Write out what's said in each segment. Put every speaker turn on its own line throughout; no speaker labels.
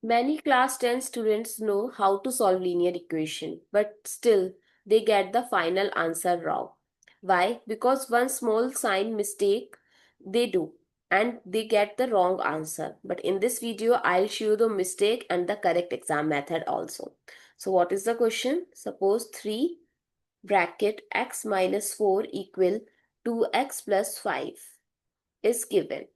Many class 10 students know how to solve linear equation, but still they get the final answer wrong. Why? Because one small sign mistake they do and they get the wrong answer. But in this video, I'll show you the mistake and the correct exam method also. So what is the question? Suppose 3 bracket x minus 4 equal 2x plus 5 is given.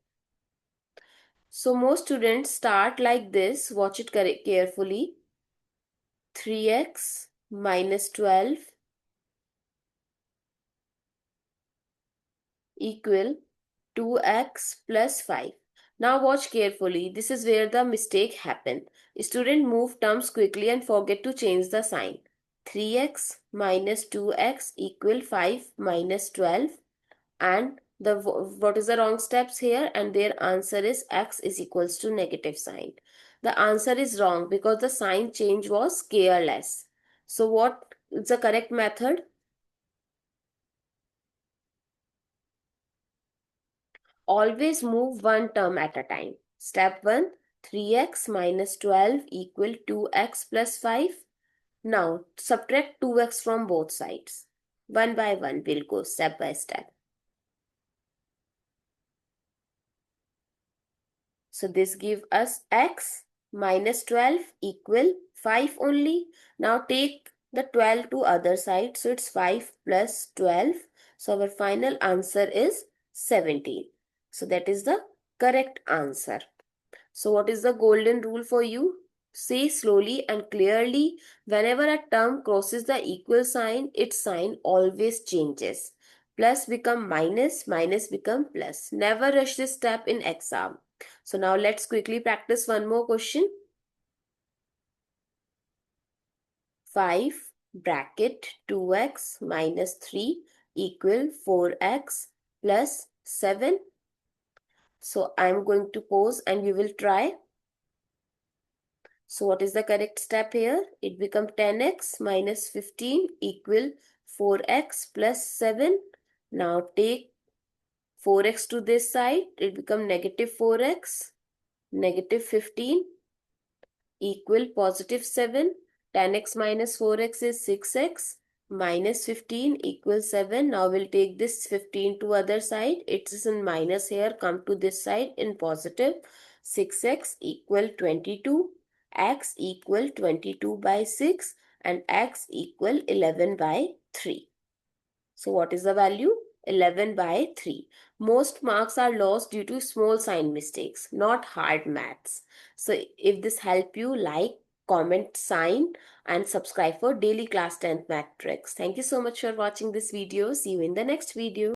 So most students start like this. Watch it carefully. 3x minus 12 equal 2x plus 5. Now watch carefully. This is where the mistake happened. Student move terms quickly and forget to change the sign. 3x minus 2x equal 5 minus 12, and what is the wrong steps here, and their answer is x is equals to negative sign. The answer is wrong because the sign change was careless. So what is the correct method? Always move one term at a time. Step 1, 3x minus 12 equal 2x plus 5. Now subtract 2x from both sides. One by one we'll go step by step. So this gives us x minus 12 equal 5 only. Now take the 12 to other side. So it's 5 plus 12. So our final answer is 17. So that is the correct answer. So what is the golden rule for you? Say slowly and clearly, whenever a term crosses the equal sign, its sign always changes. Plus become minus, minus become plus. Never rush this step in exam. So now let's quickly practice one more question. 5 bracket 2x minus 3 equal 4x plus 7. So I'm going to pause and we will try. So what is the correct step here? It becomes 10x minus 15 equal 4x plus 7. Now take 4x to this side. It becomes negative 4x, negative 15 equal positive 7. 10x minus 4x is 6x, minus 15 equals 7. Now we'll take this 15 to other side. It is in minus here. Come to this side in positive. 6x equal 22. X equal 22 by 6 and x equal 11 by 3. So what is the value? 11 by 3. Most marks are lost due to small sign mistakes, not hard maths. So if this help you, like, comment, sign and subscribe for daily class 10th math tricks. Thank you so much for watching this video. See you in the next video.